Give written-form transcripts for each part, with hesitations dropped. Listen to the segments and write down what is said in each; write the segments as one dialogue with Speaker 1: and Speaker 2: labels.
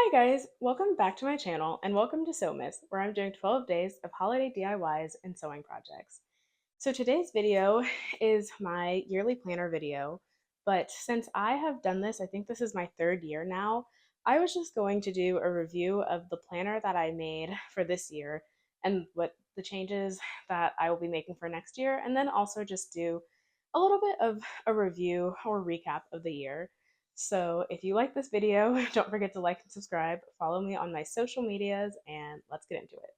Speaker 1: Hi guys, welcome back to my channel and welcome to Sewmas, where I'm doing 12 days of holiday DIYs and sewing projects. So today's video is my yearly planner video, but since I have done this, I think this is my third year now, I was just going to do a review of the planner that I made for this year and what the changes that I will be making for next year, and then also just do a little bit of a review or recap of the year. So if you like this video, don't forget to like and subscribe, follow me on my social medias, and let's get into it.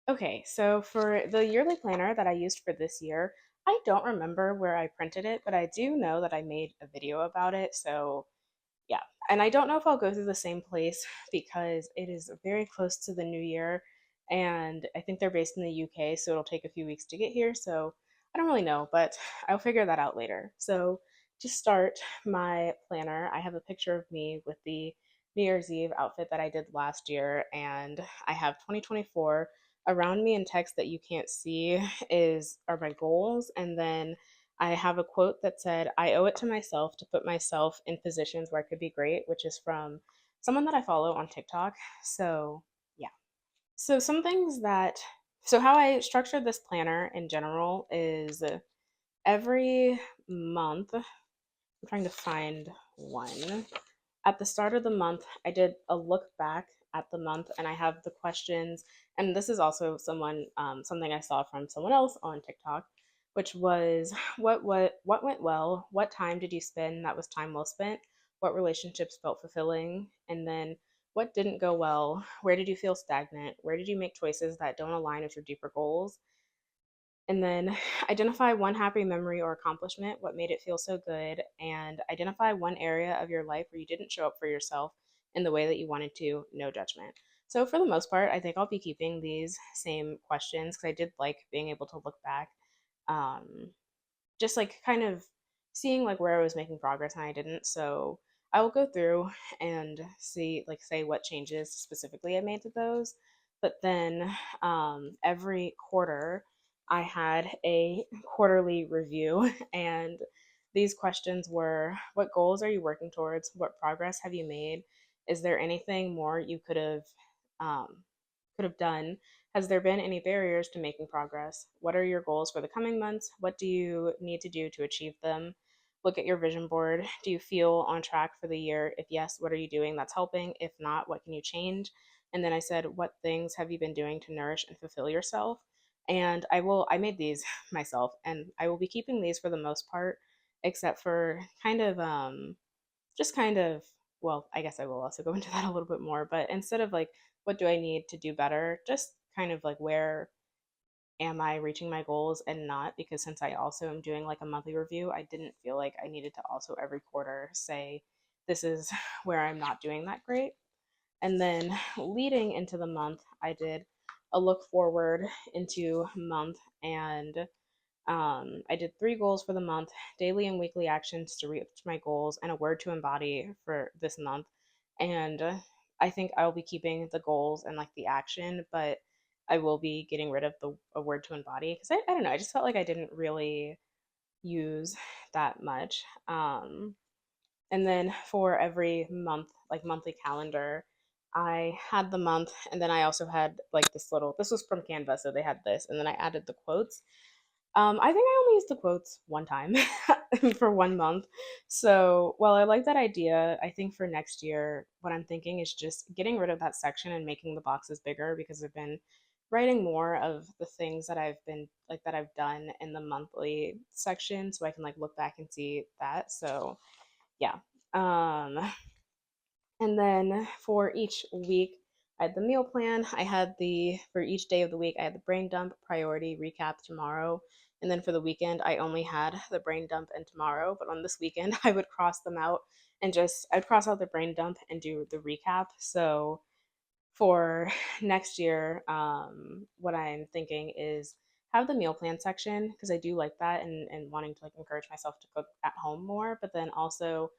Speaker 1: Okay, so for the yearly planner that I used for this year, I don't remember where I printed it, but I do know that I made a video about it. So yeah, and I don't know if I'll go through the same place because it is very close to the new year, and I think they're based in the UK, so it'll take a few weeks to get here. So I don't really know, but I'll figure that out later. So to start my planner, I have a picture of me with the New Year's Eve outfit that I did last year, and I have 2024 around me in text that you can't see is are my goals, and then I have a quote that said, I owe it to myself to put myself in positions where I could be great, which is from someone that I follow on TikTok. So, yeah. So, some things that, so how I structured this planner in general is every month, I'm trying to find one. At the start of the month, I did a look back at the month and I have the questions. And this is also something I saw from someone else on TikTok, which was what went well, what time did you spend that was time well spent, what relationships felt fulfilling, and then what didn't go well, where did you feel stagnant, where did you make choices that don't align with your deeper goals, and then identify one happy memory or accomplishment, what made it feel so good, and identify one area of your life where you didn't show up for yourself in the way that you wanted to, no judgment. So, for the most part, I think I'll be keeping these same questions because I did like being able to look back, um, just like kind of seeing like where I was making progress and I didn't. So, I will go through and see, like, say what changes specifically I made to those. But then every quarter, I had a quarterly review, and these questions were: what goals are you working towards? What progress have you made? Is there anything more you um, could have done? Has there been any barriers to making progress? What are your goals for the coming months? What do you need to do to achieve them? Look at your vision board. Do you feel on track for the year? If yes, what are you doing that's helping? If not, what can you change? And then I said, what things have you been doing to nourish and fulfill yourself? And I made these myself, and I will be keeping these for the most part, except for just kind of, well, I guess I will also go into that a little bit more, but instead of like, what do I need to do better? Just kind of like, where am I reaching my goals and not? Because since I also am doing like a monthly review, I didn't feel like I needed to also every quarter say, this is where I'm not doing that great. And then leading into the month, I did a look forward into month, and I did 3 goals for the month, daily and weekly actions to reach my goals, and a word to embody for this month. And I think I'll be keeping the goals and like the action, but I will be getting rid of the a word to embody because I don't know. I just felt like I didn't really use that much. And then for every month, like monthly calendar, I had the month, and then I also had like this was from Canva, so they had this, and then I added the quotes. I think I only used the quotes one time for 1 month. So while I like that idea, I think for next year, what I'm thinking is just getting rid of that section and making the boxes bigger because I've been writing more of the things that I've done in the monthly section so I can like look back and see that. So yeah. Um, and then for each week, I had the meal plan. For each day of the week, I had the brain dump, priority, recap tomorrow. And then for the weekend, I only had the brain dump and tomorrow. But on this weekend, I would cross them out and I'd cross out the brain dump and do the recap. So for next year, what I'm thinking is have the meal plan section because I do like that and wanting to like encourage myself to cook at home more, but then also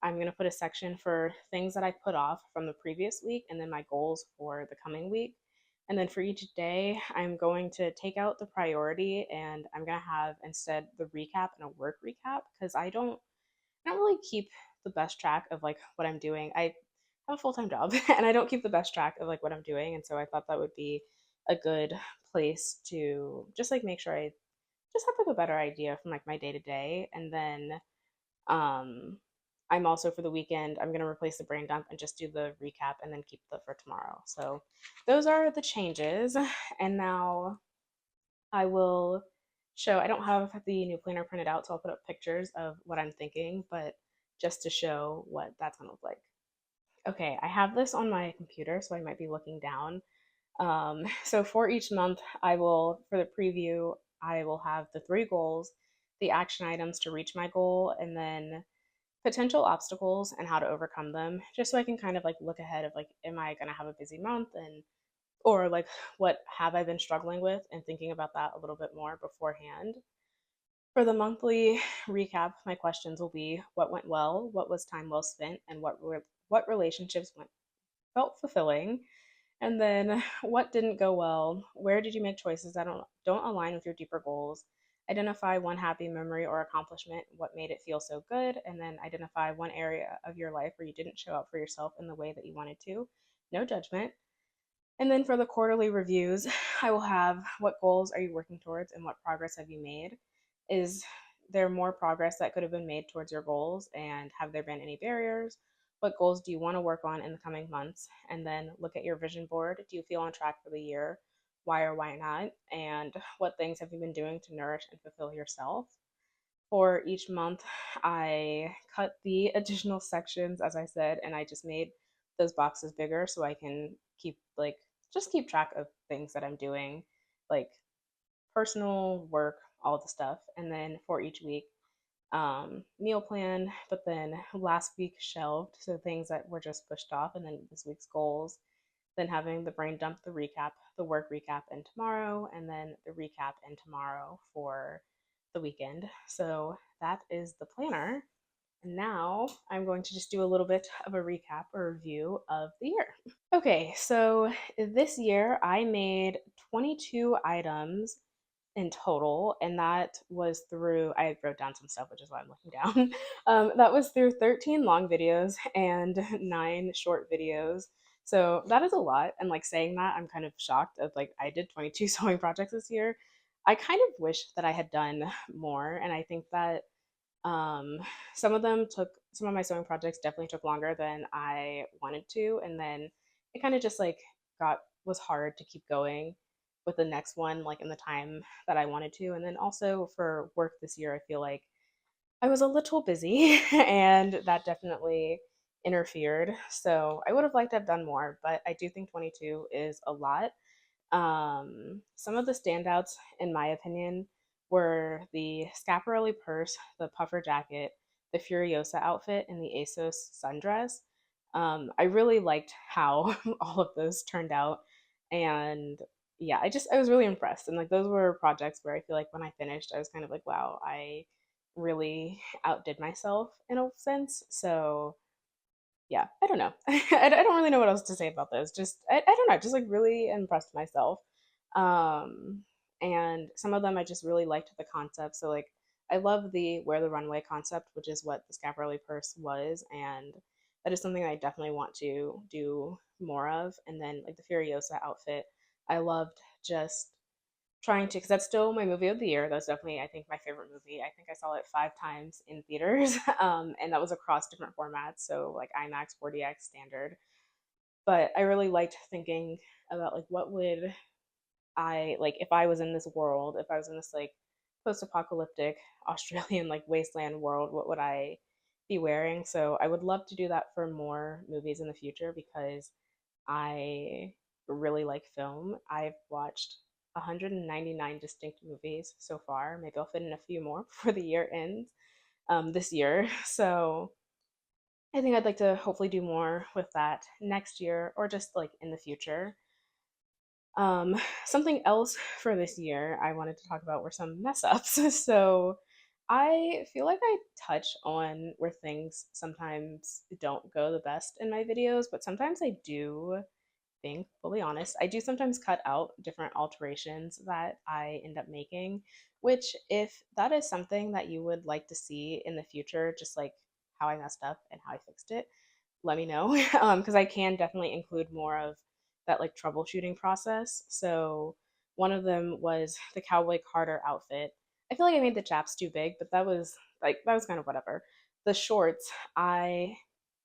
Speaker 1: I'm going to put a section for things that I put off from the previous week and then my goals for the coming week. And then for each day, I'm going to take out the priority and I'm going to have instead the recap and a work recap because I don't really keep the best track of like what I'm doing. I have a full-time job and I don't keep the best track of like what I'm doing, and so I thought that would be a good place to just like make sure I just have like a better idea from like my day to day. And then um I'm also for the weekend I'm going to replace the brain dump and just do the recap and then keep the for tomorrow. So those are the changes. And now I will show, I don't have the new planner printed out, so I'll put up pictures of what I'm thinking, but just to show what that's gonna look like. Okay, I have this on my computer, so I might be looking down. So for each month, I will, for the preview, I will have the three goals, the action items to reach my goal, and then potential obstacles and how to overcome them, just so I can kind of like look ahead of like, am I gonna have a busy month and or like what have I been struggling with and thinking about that a little bit more beforehand. For the monthly recap, my questions will be what went well, what was time well spent, and what relationships went felt fulfilling, and then what didn't go well, where did you make choices that don't align with your deeper goals. Identify one happy memory or accomplishment, what made it feel so good, and then identify one area of your life where you didn't show up for yourself in the way that you wanted to. No judgment. And then for the quarterly reviews, I will have what goals are you working towards and what progress have you made? Is there more progress that could have been made towards your goals? And have there been any barriers? What goals do you want to work on in the coming months? And then look at your vision board. Do you feel on track for the year? Why or why not? And what things have you been doing to nourish and fulfill yourself? For each month, I cut the additional sections, as I said, and I just made those boxes bigger so I can keep like just keep track of things that I'm doing, like personal work, all the stuff. And then for each week, meal plan, but then last week shelved, so things that were just pushed off, and then this week's goals. Then having the brain dump, the recap, the work recap, and tomorrow, and then the recap and tomorrow for the weekend. So that is the planner. And now I'm going to just do a little bit of a recap or review of the year. Okay, so this year I made 22 items in total, and that was through, I wrote down some stuff, which is why I'm looking down. That was through 13 long videos and 9 short videos. So that is a lot. And like saying that, I'm kind of shocked of like I did 22 sewing projects this year. I kind of wish that I had done more, and I think that um, some of my sewing projects definitely took longer than I wanted to, and then it kind of just like got was hard to keep going with the next one like in the time that I wanted to. And then also for work this year, I feel like I was a little busy and that definitely interfered. So I would have liked to have done more, but I do think 22 is a lot. Some of the standouts, in my opinion, were the Scaparelli purse, the puffer jacket, the Furiosa outfit, and the ASOS sundress. I really liked how all of those turned out, and yeah, I was really impressed. And like those were projects where I feel like when I finished, I was kind of like, wow, I really outdid myself in a sense. So yeah, I don't know. I don't really know what else to say about this. Just I don't know, just like really impressed myself. Um, and some of them I just really liked the concept. So like I love the wear the runway concept, which is what the Scaparelli purse was, and that is something I definitely want to do more of. And then like the Furiosa outfit, I loved just trying to because that's still my movie of the year. That's definitely I think my favorite movie. I think I saw it 5 times in theaters, and that was across different formats, so like IMAX, 4DX, standard. But I really liked thinking about like what would I like if I was in this world, if I was in this like post-apocalyptic Australian like wasteland world, what would I be wearing? So I would love to do that for more movies in the future because I really like film. I've watched 199 distinct movies so far. Maybe I'll fit in a few more before the year ends this year. So I think I'd like to hopefully do more with that next year or just like in the future. Something else for this year I wanted to talk about were some mess ups. So I feel like I touch on where things sometimes don't go the best in my videos, but sometimes I do, being fully honest. I do sometimes cut out different alterations that I end up making, which, if that is something that you would like to see in the future, just like how I messed up and how I fixed it, let me know. Because I can definitely include more of that like troubleshooting process. So one of them was the Cowboy Carter outfit. I feel like I made the chaps too big, but that was kind of whatever. The shorts, I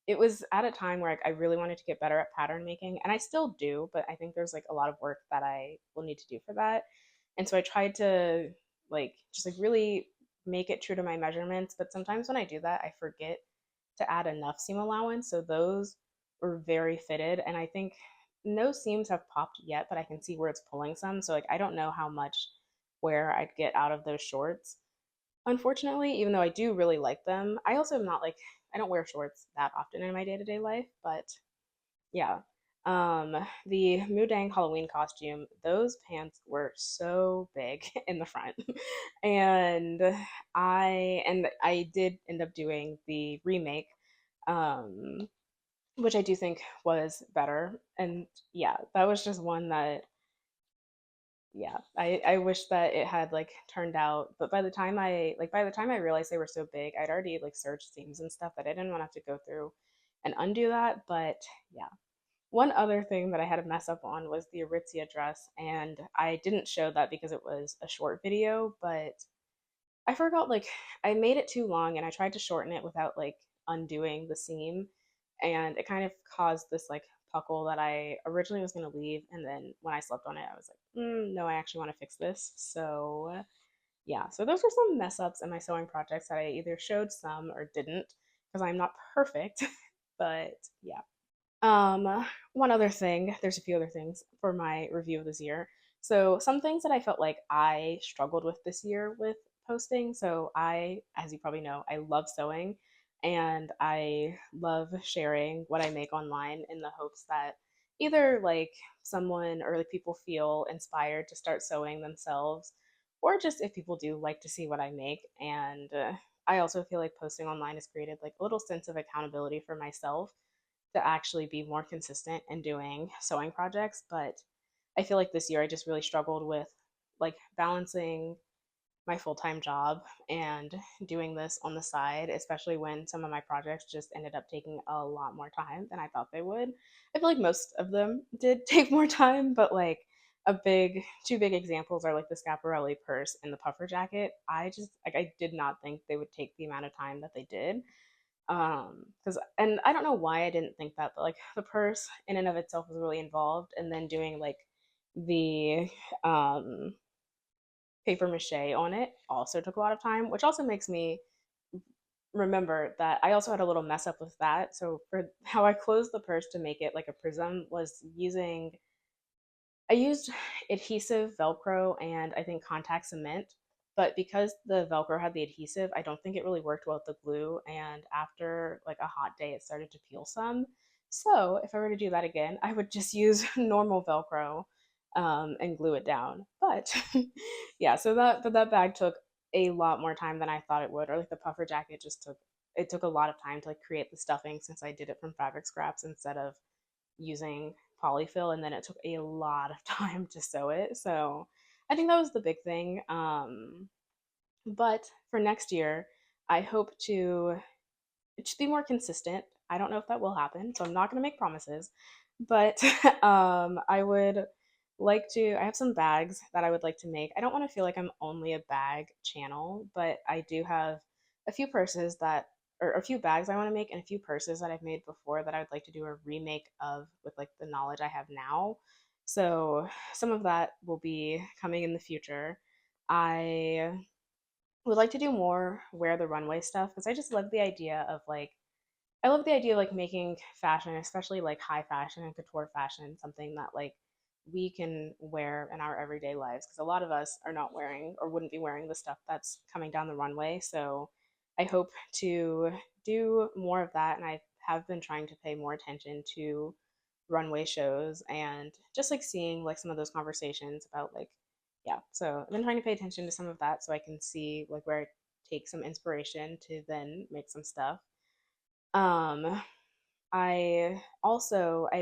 Speaker 1: it was at a time where I really wanted to get better at pattern making, and I still do, but I think there's like a lot of work that I will need to do for that. And so I tried to like just like really make it true to my measurements, but sometimes when I do that, I forget to add enough seam allowance. So those were very fitted, and I think no seams have popped yet, but I can see where it's pulling some. So like I don't know how much wear I'd get out of those shorts. Unfortunately, even though I do really like them, I also am not like I don't wear shorts that often in my day-to-day life, but yeah. The Mudang Halloween costume, those pants were so big in the front. and I did end up doing the remake, um, which I do think was better. And yeah, that was just one that yeah, I wish that it had like turned out, but by the time I realized they were so big, I'd already like searched seams and stuff that I didn't want to have to go through and undo that. But yeah. One other thing that I had to mess up on was the Aritzia dress, and I didn't show that because it was a short video, but I forgot like I made it too long and I tried to shorten it without like undoing the seam, and it kind of caused this like puckle that I originally was going to leave, and then when I slept on it I was like, no, I actually want to fix this. So yeah, so those were some mess ups in my sewing projects that I either showed some or didn't, because I'm not perfect. But yeah. One other thing, there's a few other things for my review of this year. So, some things that I felt like I struggled with this year with posting. So, as you probably know, I love sewing, and I love sharing what I make online in the hopes that either like someone or like people feel inspired to start sewing themselves, or just if people do like to see what I make. And I also feel like posting online has created like a little sense of accountability for myself to actually be more consistent in doing sewing projects. But I feel like this year I just really struggled with like balancing my full-time job and doing this on the side, especially when some of my projects just ended up taking a lot more time than I thought they would. I feel like most of them did take more time, but like two big examples are like the Scaparelli purse and the puffer jacket. I just like I did not think they would take the amount of time that they did. Because and I don't know why I didn't think that, but like the purse in and of itself was really involved, and then doing like the um paper mache on it also took a lot of time, which also makes me remember that I also had a little mess up with that. So for how I closed the purse to make it like a prism was using I used adhesive Velcro and I think contact cement, but because the Velcro had the adhesive, I don't think it really worked well with the glue. And after like a hot day, it started to peel some. So if I were to do that again, I would just use normal Velcro, and glue it down. But yeah, but that bag took a lot more time than I thought it would. Or like the puffer jacket just took a lot of time to like create the stuffing since I did it from fabric scraps instead of using polyfill, and then it took a lot of time to sew it. So I think that was the big thing. But for next year, I hope to just be more consistent. I don't know if that will happen, so I'm not going to make promises. But I would like to. I have some bags that I would like to make. I don't want to feel like I'm only a bag channel, but I do have a few purses that, or a few bags I want to make, and a few purses that I've made before that I would like to do a remake of with like the knowledge I have now. So some of that will be coming in the future. I would like to do more wear the runway stuff because I just love the idea of like I love the idea of like making fashion, especially like high fashion and couture fashion, something that like we can wear in our everyday lives because a lot of us are not wearing or wouldn't be wearing the stuff that's coming down the runway. So I hope to do more of that, and I have been trying to pay more attention to runway shows and just like seeing like some of those conversations about like yeah. So I've been trying to pay attention to some of that so I can see like where take some inspiration to then make some stuff. Um, I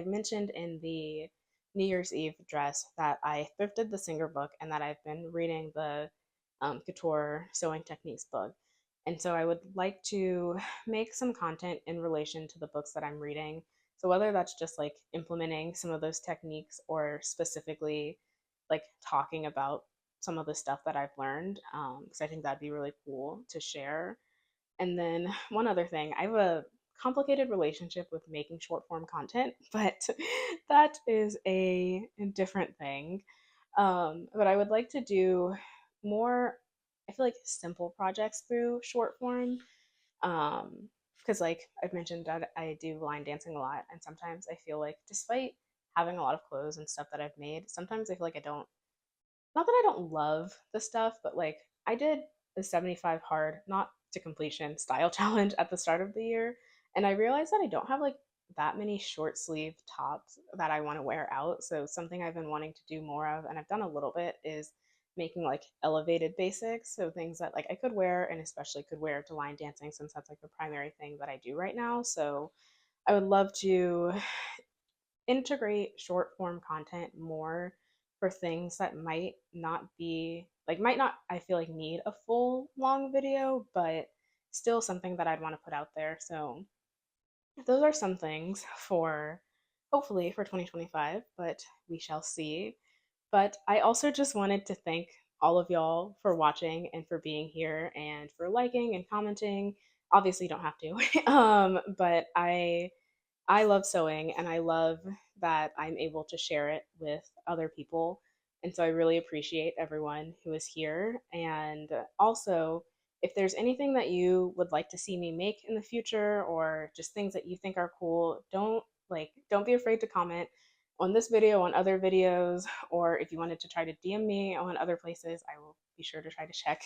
Speaker 1: mentioned in the New Year's Eve address that I thrifted the Singer book and that I've been reading the couture sewing techniques book. And so I would like to make some content in relation to the books that I'm reading. So whether that's just like implementing some of those techniques or specifically like talking about some of the stuff that I've learned, because I think that'd be really cool to share. And then one other thing, I have a complicated relationship with making short form content, but that is a different thing. But I would like to do more, I feel like simple projects through short form. Um, because like I've mentioned that I do line dancing a lot, and sometimes I feel like despite having a lot of clothes and stuff that I've made, sometimes I feel like I don't, not that I don't love the stuff, but like I did the 75 hard, not to completion style challenge at the start of the year. And I realized that I don't have like that many short sleeve tops that I want to wear out. So something I've been wanting to do more of, and I've done a little bit, is making like elevated basics. So things that like I could wear and especially could wear to line dancing since that's like the primary thing that I do right now. So I would love to integrate short form content more for things that might not be like might not I feel like need a full long video, but still something that I'd want to put out there. So those are some things for hopefully for 2025, but we shall see. But I also just wanted to thank all of y'all for watching and for being here and for liking and commenting. Obviously, you don't have to. But I love sewing and I love that I'm able to share it with other people. And so I really appreciate everyone who is here. And also, if there's anything that you would like to see me make in the future or just things that you think are cool, don't be afraid to comment on this video, on other videos, or if you wanted to try to DM me on other places, I will be sure to try to check.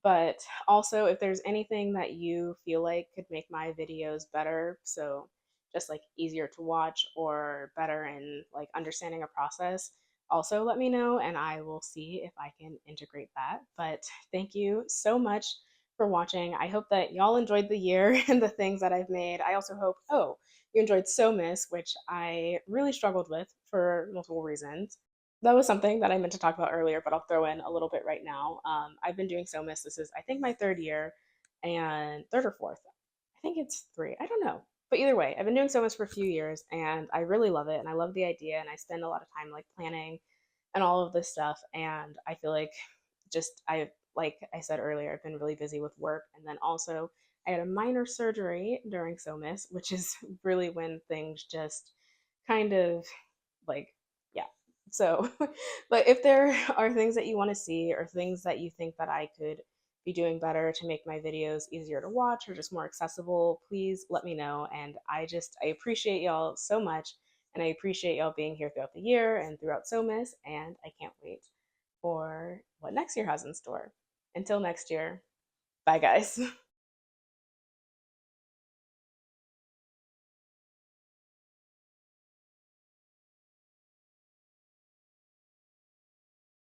Speaker 1: But also, if there's anything that you feel like could make my videos better, so just like easier to watch or better in like understanding a process, also let me know and I will see if I can integrate that. But thank you so much for watching. I hope that y'all enjoyed the year and the things that I've made. I also hope, you enjoyed Sewmas, which I really struggled with for multiple reasons. That was something that I meant to talk about earlier, but I'll throw in a little bit right now. I've been doing Somas. This is, I think, my third year, and third or fourth. I think it's three. I don't know. But either way, I've been doing Somas for a few years, and I really love it, and I love the idea, and I spend a lot of time like planning and all of this stuff. And I feel like like I said earlier, I've been really busy with work, and then also I had a minor surgery during Somas, which is really when things just kind of like yeah. So but if there are things that you want to see or things that you think that I could be doing better to make my videos easier to watch or just more accessible, please let me know. And I appreciate y'all so much, and I appreciate y'all being here throughout the year and throughout Somas, and I can't wait for what next year has in store. Until next year, bye guys.